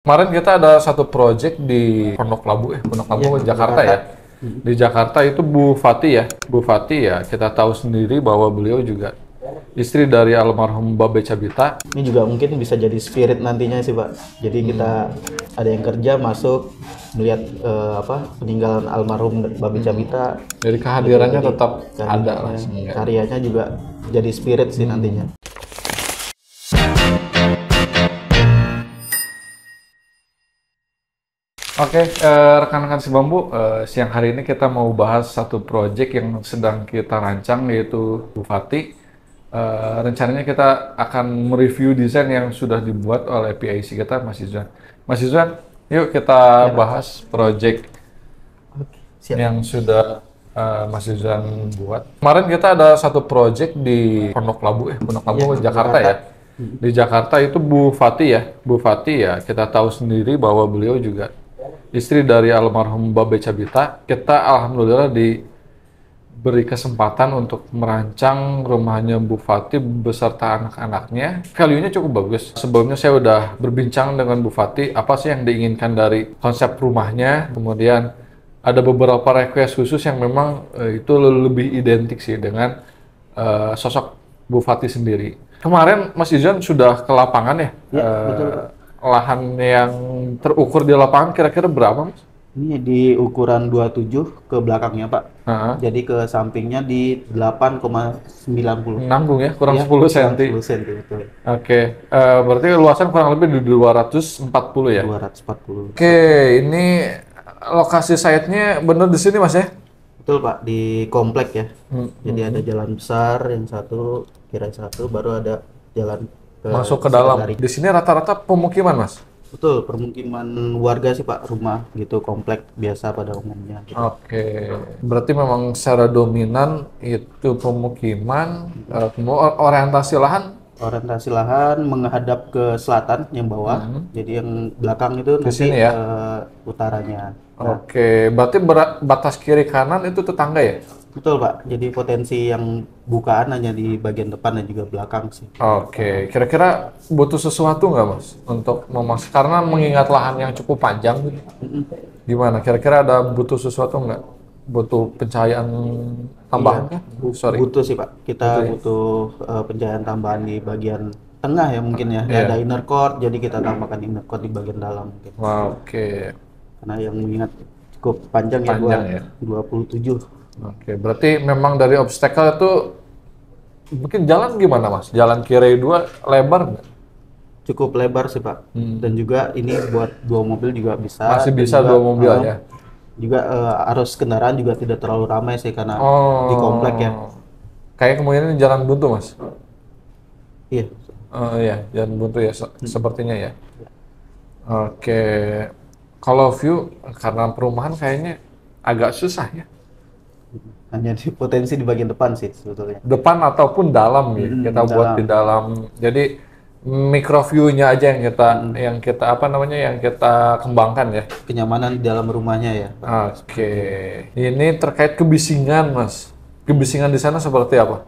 Kemarin kita ada satu project di Pondok Labu, Jakarta ya. Di Jakarta itu Bu Fati ya. Bu Fati ya, kita tahu sendiri bahwa beliau juga istri dari almarhum Babe Cabita. Ini juga mungkin bisa jadi spirit nantinya sih Pak. Jadi kita ada yang kerja masuk melihat peninggalan almarhum Babe Cabita. Jadi kehadirannya tetap karyanya, ada lah. karyanya juga jadi spirit sih nantinya. Oke, rekan-rekan si Bambu, siang hari ini kita mau bahas satu project yang sedang kita rancang, yaitu Bu Fati. Rencananya kita akan mereview desain yang sudah dibuat oleh PIC kita, Mas Izwan. Mas Izwan, yuk kita bahas project Siap. yang sudah Mas Izwan buat. Kemarin kita ada satu project di Pondok Labu, Jakarta ya. Di Jakarta itu Bu Fati ya. Bu Fati ya, kita tahu sendiri bahwa beliau juga istri dari almarhum Babe Cabita. Kita alhamdulillah diberi kesempatan untuk merancang rumahnya Bu Fati beserta anak-anaknya. Value-nya cukup bagus. Sebelumnya saya udah berbincang dengan Bu Fati, apa sih yang diinginkan dari konsep rumahnya. Kemudian ada beberapa request khusus yang memang itu lebih identik sih dengan sosok Bu Fati sendiri. Kemarin Mas Izwan sudah ke lapangan ya? Betul. Lahan yang terukur di lapangan kira-kira berapa, Mas? Ini di ukuran 27 ke belakangnya Pak. Jadi ke sampingnya di 8,90. Nanggung ya, kurang 10 cm. 10 cm betul. Oke, berarti luasan kurang lebih di 240 ya? 240. Oke, ini lokasi site-nya bener di sini, Mas ya? Betul Pak, di komplek ya. Jadi ada jalan besar yang satu, kira satu, baru ada jalan Masuk ke dalam. Di sini rata-rata pemukiman, Mas? Betul, permukiman warga sih Pak, rumah gitu, komplek biasa pada umumnya. Gitu. Oke, berarti memang secara dominan itu pemukiman, orientasi lahan? Orientasi lahan menghadap ke selatan yang bawah, jadi yang belakang itu nanti sini ya? Utaranya. Oke, berarti batas kiri kanan itu tetangga ya? Betul Pak, jadi potensi yang bukaan hanya di bagian depan dan juga belakang sih. Oke, kira-kira butuh sesuatu nggak Mas untuk memasang, karena mengingat lahan yang cukup panjang gitu. Gimana, kira-kira ada butuh sesuatu nggak? Butuh pencahayaan tambahan kah? Butuh sih Pak, kita butuh pencahayaan tambahan di bagian tengah ya mungkin ya. Ada inner court, jadi kita tambahkan inner court di bagian dalam mungkin. Oke. Karena yang mengingat cukup panjang ya, 27. Oke, berarti memang dari obstacle itu mungkin jalan gimana Mas? Jalan kiri 2 lebar nggak? Cukup lebar sih Pak. Dan juga ini buat 2 mobil juga bisa. Masih bisa 2 mobil ya? Juga arus kendaraan juga tidak terlalu ramai sih karena di komplek ya. Kayak kemungkinan jalan buntu Mas? Iya. Iya, jalan buntu ya, sepertinya ya. Oke, kalau view karena perumahan kayaknya agak susah ya. Hanya di potensi di bagian depan sih sebetulnya. Depan ataupun dalam ya, kita buat di dalam. Jadi micro view-nya aja yang kita kembangkan ya. Kenyamanan di dalam rumahnya ya. Oke. Ini terkait kebisingan, Mas. Kebisingan di sana seperti apa?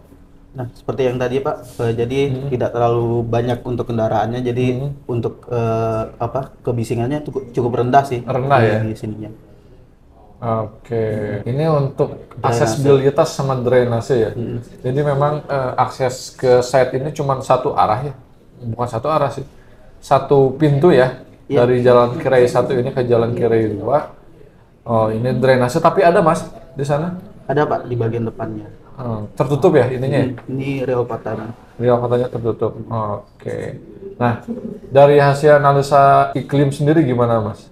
Nah, seperti yang tadi Pak, jadi tidak terlalu banyak untuk kendaraannya, jadi untuk kebisingannya cukup rendah sih. Rendah ya? Di sininya. Oke, ini untuk aksesibilitas sama drainase ya. Jadi memang akses ke site ini cuma satu arah ya, bukan satu arah sih, satu pintu ya, dari jalan Kirai 1 ini ke jalan Kirai 2. Oh, ini drainase, tapi ada Mas di sana? Ada Pak di bagian depannya. Tertutup ya ininya? Ini rel patahnya. Rel patahnya tertutup. Oke. Nah, dari hasil analisa iklim sendiri gimana Mas?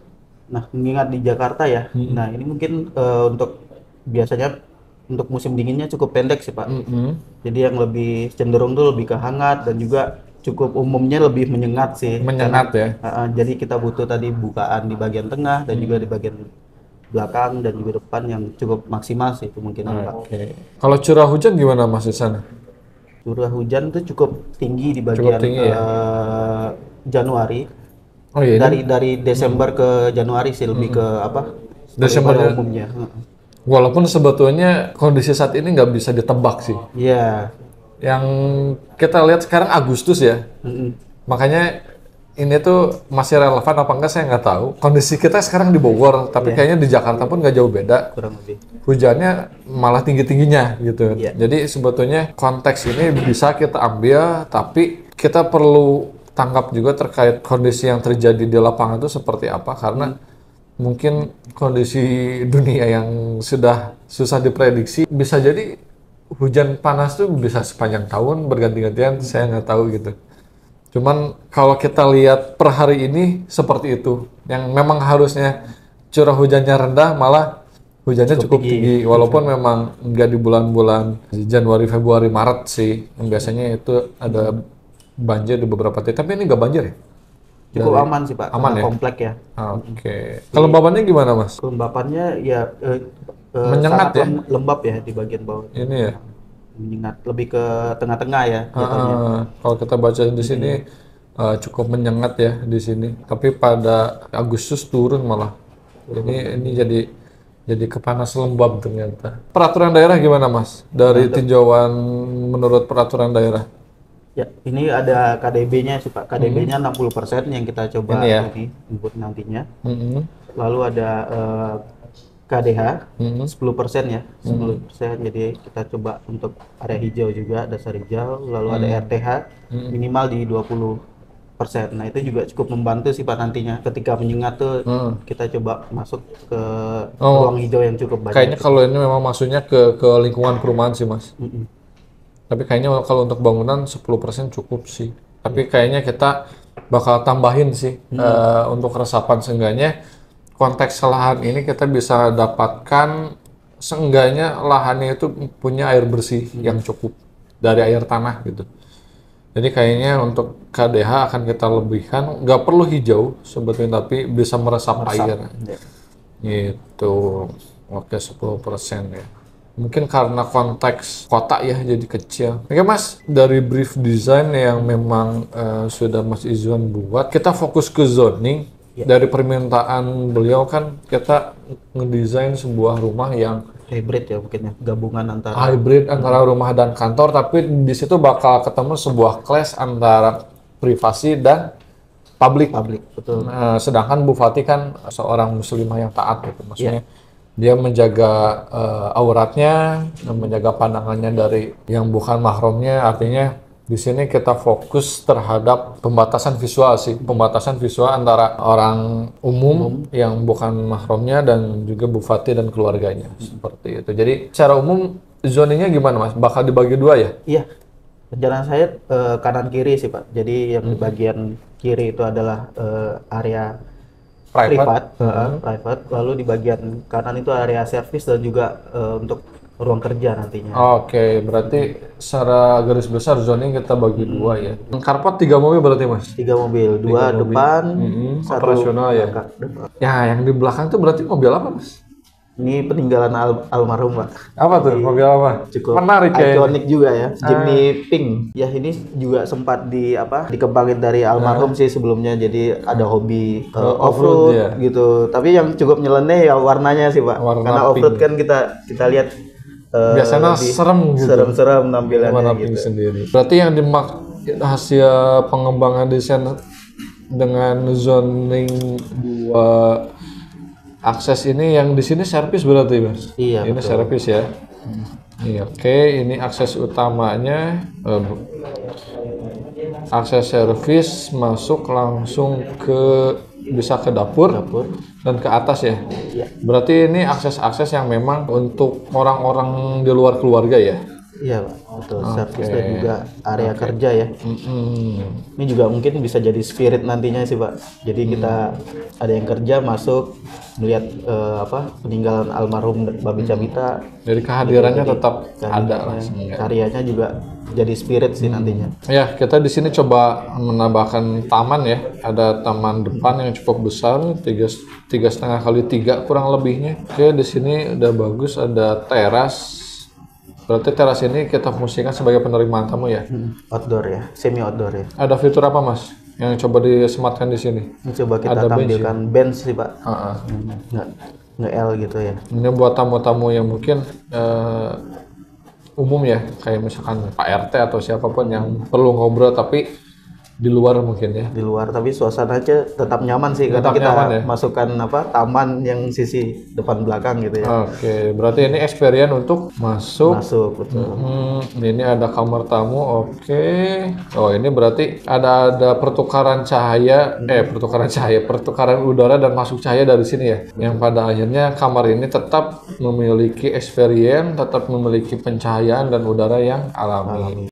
Nah, mengingat di Jakarta ya, nah ini mungkin untuk biasanya untuk musim dinginnya cukup pendek sih Pak. Jadi yang lebih cenderung tuh lebih ke hangat dan juga cukup umumnya lebih menyengat sih. Menyengat ya? Jadi kita butuh tadi bukaan di bagian tengah dan juga di bagian belakang dan juga depan yang cukup maksimal sih kemungkinan Pak. Oke. Kalau curah hujan gimana Mas di sana? Curah hujan tuh cukup tinggi di bagian Januari. Oh iya, dari Desember ke Januari sih lebih ke Desember umumnya. Walaupun sebetulnya kondisi saat ini nggak bisa ditebak sih. Iya. Yang kita lihat sekarang Agustus ya. Makanya ini tuh masih relevan apa enggak saya nggak tahu. Kondisi kita sekarang di Bogor, tapi kayaknya di Jakarta pun nggak jauh beda. Kurang lebih. Hujannya malah tinggi-tingginya gitu. Iya. Jadi sebetulnya konteks ini bisa kita ambil, tapi kita perlu tangkap juga terkait kondisi yang terjadi di lapangan itu seperti apa, karena mungkin kondisi dunia yang sudah susah diprediksi, bisa jadi hujan panas tuh bisa sepanjang tahun berganti-gantian, saya nggak tahu gitu. Cuman kalau kita lihat per hari ini seperti itu, yang memang harusnya curah hujannya rendah, malah hujannya cukup tinggi. Walaupun memang nggak di bulan-bulan Januari, Februari, Maret sih, yang biasanya itu ada banjir di beberapa titik. Tapi ini nggak banjir ya? Cukup aman sih Pak, Aman karena ya? komplek ya. Oke. Kelembabannya gimana Mas? Kelembapannya ya Menyengat sangat ya? lembab ya di bagian bawah. Ini ya? Menyengat, lebih ke tengah-tengah ya jatuhnya. Kalau kita baca di sini cukup menyengat ya di sini. Tapi pada Agustus turun malah. Ini jadi kepanas lembab ternyata. Peraturan daerah gimana Mas? Dari tinjauan menurut peraturan daerah? Ya, ini ada KDB-nya sih Pak. KDB-nya 60% yang kita coba Ini ya? input nantinya. Mm-mm. Lalu ada KDH 10% ya, 10%. Jadi kita coba untuk area hijau juga, dasar hijau. Lalu ada RTH minimal di 20%. Nah, itu juga cukup membantu sih Pak nantinya. Ketika menyengat tuh kita coba masuk ke ruang hijau yang cukup banyak. Kayaknya kalau ini memang maksudnya ke lingkungan perumahan sih Mas. Tapi kayaknya kalau untuk bangunan 10% cukup sih. Tapi kayaknya kita bakal tambahin sih untuk resapan, seenggaknya konteks lahan ini kita bisa dapatkan seenggaknya lahannya itu punya air bersih yang cukup dari air tanah gitu. Jadi kayaknya untuk KDH akan kita lebihkan, nggak perlu hijau sebetulnya, tapi bisa meresap air. Gitu. Oke, 10% ya. Mungkin karena konteks kota ya jadi kecil. Oke Mas, dari brief design yang memang sudah Mas Izwan buat, kita fokus ke zoning. Dari permintaan beliau kan kita ngedesain sebuah rumah yang hybrid ya mungkin ya, gabungan antara hybrid antara rumah dan kantor, tapi di situ bakal ketemu sebuah clash antara privasi dan publik. Betul. Sedangkan Bu Fatih kan seorang muslimah yang taat gitu, maksudnya dia menjaga auratnya, menjaga pandangannya dari yang bukan mahramnya. Artinya di sini kita fokus terhadap pembatasan visual sih, pembatasan visual antara orang umum yang bukan mahramnya dan juga Bu Fatih dan keluarganya, seperti itu. Jadi secara umum zoningnya gimana Mas? Bakal dibagi dua ya? Iya, rencana saya kanan kiri sih Pak. Jadi yang di bagian kiri itu adalah area private. Lalu di bagian kanan itu area servis dan juga untuk ruang kerja nantinya. Oke, berarti secara garis besar zoning kita bagi dua ya. Carport 3 mobil berarti Mas? 3 mobil, 2 depan, 1 operasional ya. belakang. Ya, yang di belakang tuh berarti mobil apa Mas? Ini peninggalan almarhum Pak. Apa tuh? Mobil apa? Cukup menarik kayaknya. ikonik juga ya, Jimny Pink. Ya ini juga sempat dikembangin dari almarhum sih sebelumnya. Jadi ada hobi off-road ya? gitu. Tapi yang cukup nyeleneh ya warnanya sih Pak. Warna karena off-road kan kita lihat biasanya serem gitu. Serem-serem tampilannya warna gitu. pink sendiri. Berarti yang hasil pengembangan desain dengan zoning 2 akses ini, yang di sini servis berarti Mas? Iya, ini betul. servis ya. Iya, oke, ini akses utamanya. Akses servis masuk langsung bisa ke dapur dan ke atas ya. Iya. Berarti ini akses-akses yang memang untuk orang-orang di luar keluarga ya. Iya Pak, betul. Servis dan juga area kerja ya. Ini juga mungkin bisa jadi spirit nantinya sih Pak. Jadi kita ada yang kerja masuk melihat peninggalan almarhum Babi Cabita. Jadi kehadirannya tetap ada lah. Karyanya juga jadi spirit sih nantinya. Ya, kita di sini coba menambahkan taman ya. Ada taman depan yang cukup besar, 3,5 kali 3 kurang lebihnya. Oke, di sini udah bagus, ada teras. Berarti teras ini kita fungsikan sebagai penerimaan tamu ya? Outdoor ya, semi outdoor ya. Ada fitur apa Mas yang coba disematkan di sini? Ini coba kita tampilkan bench sih Pak. Nge-L gitu ya. Ini buat tamu-tamu yang mungkin umum ya, kayak misalkan Pak RT atau siapapun yang perlu ngobrol tapi di luar mungkin ya. Di luar, tapi suasananya tetap nyaman sih karena Tetap kita nyaman ya? masukkan taman yang sisi depan belakang gitu ya. Oke, berarti ini experience untuk masuk. Masuk betul. Ini ada kamar tamu, oke. Oh, ini berarti ada pertukaran cahaya, pertukaran udara dan masuk cahaya dari sini ya. Yang pada akhirnya kamar ini tetap memiliki experience, tetap memiliki pencahayaan dan udara yang alami.